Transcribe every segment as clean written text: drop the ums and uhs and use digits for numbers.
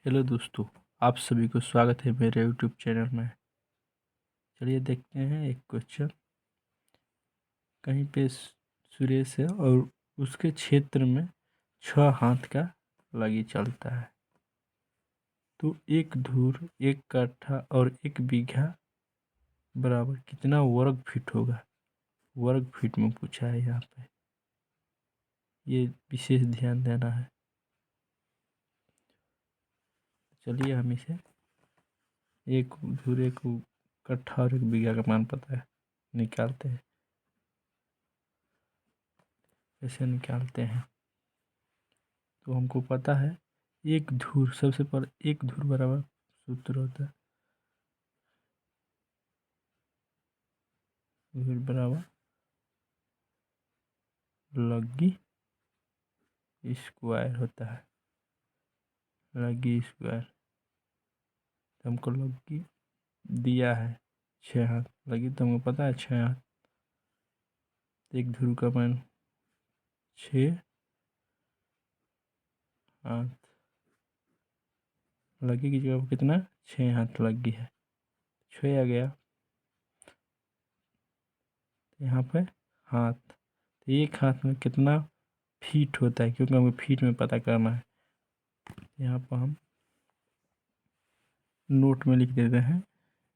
Hello दोस्तों, आप सभी को स्वागत है मेरे यूट्यूब चैनल में। चलिए देखते हैं एक क्वेश्चन। कहीं पे सुरेश है और उसके क्षेत्र में 6 हाथ का लगी चलता है, तो एक धूर, एक कट्ठा और एक बीघा बराबर कितना वर्ग फीट होगा। वर्ग फीट में पूछा है यहाँ पे, ये विशेष ध्यान देना है। चलिए हम इसे एक धूर, एक कट्ठा और एक बीघा का मान पता है, निकालते हैं। कैसे निकालते हैं, तो हमको पता है एक धूर, सबसे पहले एक धूर बराबर सूत्र होता है धूर बराबर लग्गी स्क्वायर होता है। लग्गी स्क्वायर, तो हमको लग्गी दिया है 6 हाथ, लगी तो हमको पता है 6 हाथ। एक धूर का मान 6 हाथ, लग्गी की जगह पर कितना 6 हाथ लग्गी है, 6 आ गया। यहाँ पे हाथ, तो एक हाथ में कितना फीट होता है, क्योंकि हमें फीट में पता करना है। यहाँ पर हम नोट में लिख देते हैं,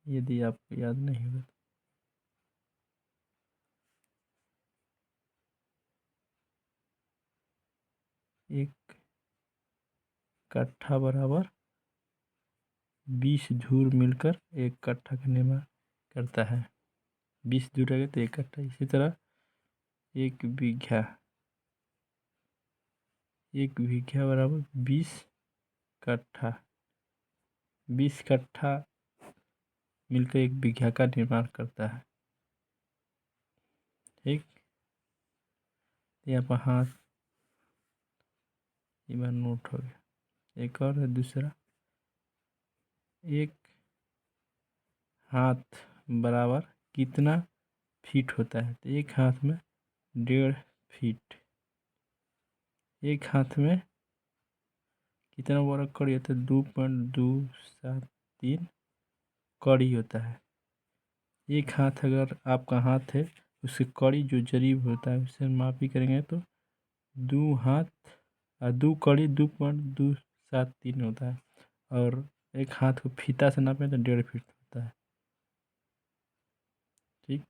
यदि आपको याद नहीं होगा। एक कट्ठा बराबर 20 धूर मिलकर एक कट्ठा का निर्माण करता है। 20 धूर रहेगा तो एक कट्ठा। इसी तरह एक बीघा, एक बीघा बराबर 20 कट्ठा। 20 कट्ठा मिलकर एक बीघा का निर्माण करता है। ठीक, यहाँ पर हाथ, ये बार नोट हो गया। एक और है दूसरा, एक हाथ बराबर कितना फीट होता है, तो एक हाथ में 1.5 फीट। एक हाथ में कितना वर्ग कड़ी होता है, 2.273 कड़ी होता है। एक हाथ अगर आपका हाथ है, उसकी कड़ी जो जरीब होता है उससे मापी करेंगे तो 2 हाथ 2 कड़ी 2.273 होता है। और एक हाथ को फीता से नापें तो 1.5 फीट होता है। ठीक,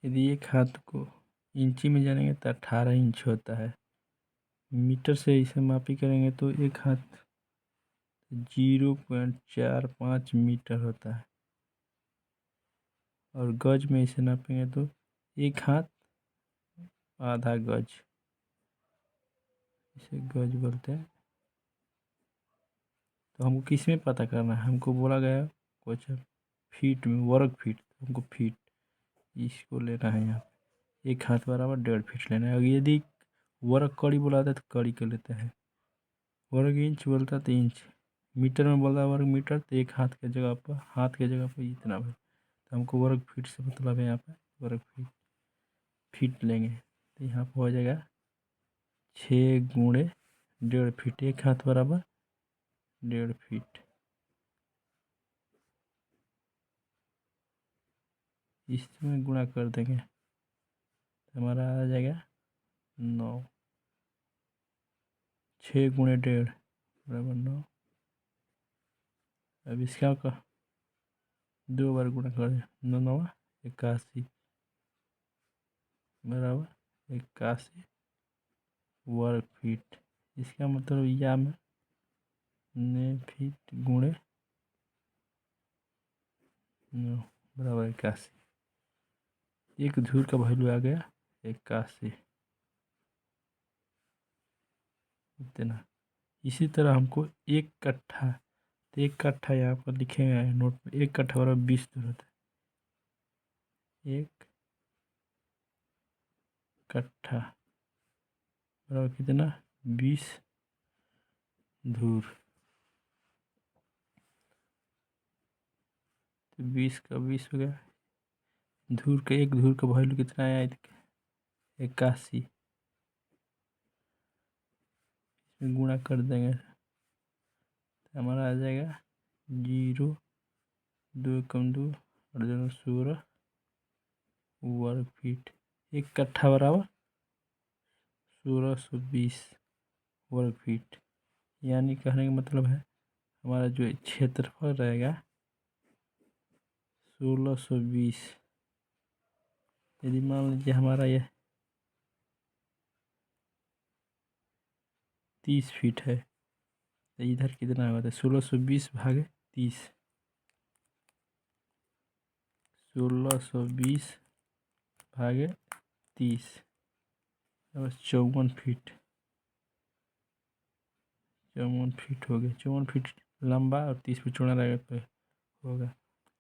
यदि एक हाथ को इंची में जानेंगे तो 18 इंच होता है। मीटर से इसे मापी करेंगे तो एक हाथ 0.45 मीटर होता है। और गज में इसे नापेंगे तो एक हाथ आधा गज, इसे गज बोलते हैं। तो हमको किस में पता करना है, हमको बोला गया क्वेश्चन फीट में, वर्ग फीट, हमको फीट इसको लेना है। यहाँ एक हाथ बराबर 1.5 फीट लेना है। और यदि वर्ग कड़ी बोलाता है तो कड़ी कर लेते हैं। वर्ग इंच बोलता है तो इंच, मीटर में बोलता है वर्ग मीटर, तो एक हाथ के जगह पर, हाथ के जगह पर इतना भाई, तो हमको वर्ग फीट से मतलब है। यहाँ पर वर्ग फीट फीट लेंगे तो यहाँ पर हो जाएगा 6 गुणे 1.5 फीट। एक हाथ बराबर 1.5 फीट। इसमें गुणा कर देंगे तो हमारा आ जाएगा 9। 6 गुणे 1.5 बराबर 9। अब इसका 2 बार गुणा कर दें, 9 9 81 बराबर 81 वर्ग फीट। इसका मतलब या में ने फीट गुणे 9 बराबर 81। एक धूर का वैल्यू आ गया 81, इतना। इसी तरह हमको एक कट्ठा, तो एक कट्ठा यहाँ पर लिखेंगे नोट में, एक कट्ठा बराबर 20 धूर होता है। एक कट्ठा बराबर कितना 20 धूर, तो 20 का 20 हो गया। धूर का, एक धूर का वैल्यू कितना आया 81। गुणा कर देंगे तो हमारा आ जाएगा 0, 2 कम 2 और 2 16 वर्ग फीट। 1 कट्ठा बराबर 1620 वर्ग फीट। यानी कहने का मतलब है हमारा जो क्षेत्रफल रहेगा 1620। यदि मान लीजिए हमारा यह 30 फीट है तो इधर कितना होता है 1620 भागे 30। 1620 भागे 30 बस 54 फीट। 54 फीट हो गया। 54 फीट लंबा और 30 फीट चौड़ा रहेगा तो होगा।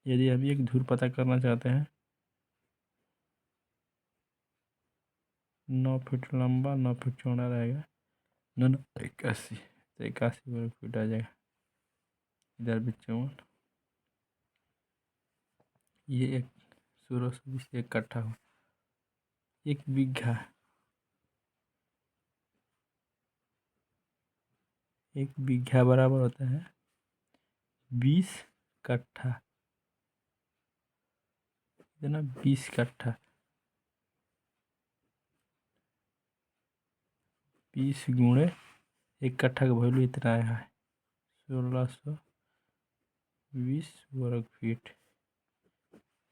यदि हम एक धुर पता करना चाहते हैं 9 फीट लंबा 9 फीट चौड़ा रहेगा 9 81 तो 81 वर्ग फीट आ जाएगा। इधर भी 54। ये एक 1620 1 कट्ठा हो। 1 बीघा 1 बीघा बराबर होता है 20 कट्ठा। कितना 20 कट्ठा। 20 गुणे 1 कट्ठा का वैल्यू इतना आया है 1620 वर्ग फीट।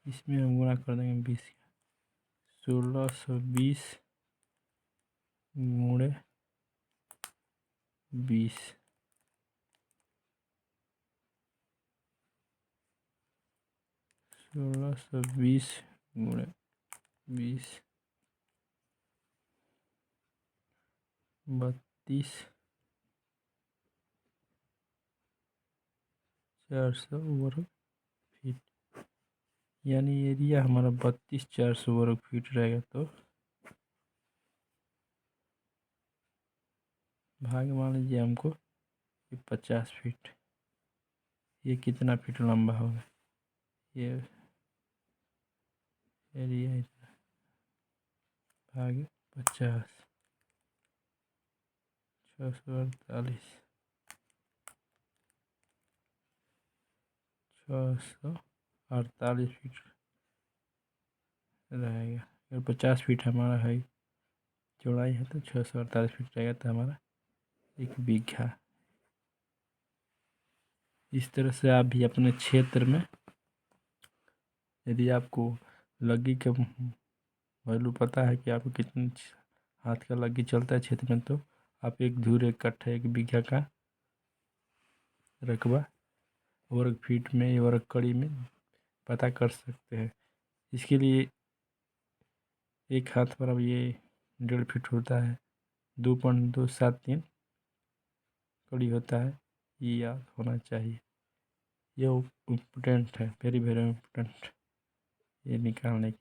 इसमें हम गुणा कर देंगे 20 1620 गुणे 20 1620 गुणे 20 32,400 वर्ग फीट। यानी एरिया हमारा 32,400 वर्ग फीट रहेगा तो भाग मान लीजिए हमको 50 फीट। ये कितना फीट लंबा होगा ये एरिया इतना भाग 50 648 648 फीट रहेगा। अगर 50 फीट हमारा है चौड़ाई है तो 648 फीट रहेगा तो हमारा 1 बीघा। इस तरह से आप भी अपने क्षेत्र में यदि आपको लग्गी का वैल्यू पता है कि आपको कितने हाथ का लग्गी चलता है क्षेत्र में तो आप 1 धूर 1 कट्ठा 1 बीघा का रकबा वर्ग फीट में वर्ग कड़ी में पता कर सकते हैं। इसके लिए 1 हाथ पर अब ये 1.5 फीट होता है 2.273 कड़ी होता है। ये याद होना चाहिए। ये इम्पोर्टेंट है वेरी वेरी इम्पोर्टेंट ये निकालने की।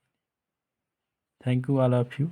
Thank you all of you.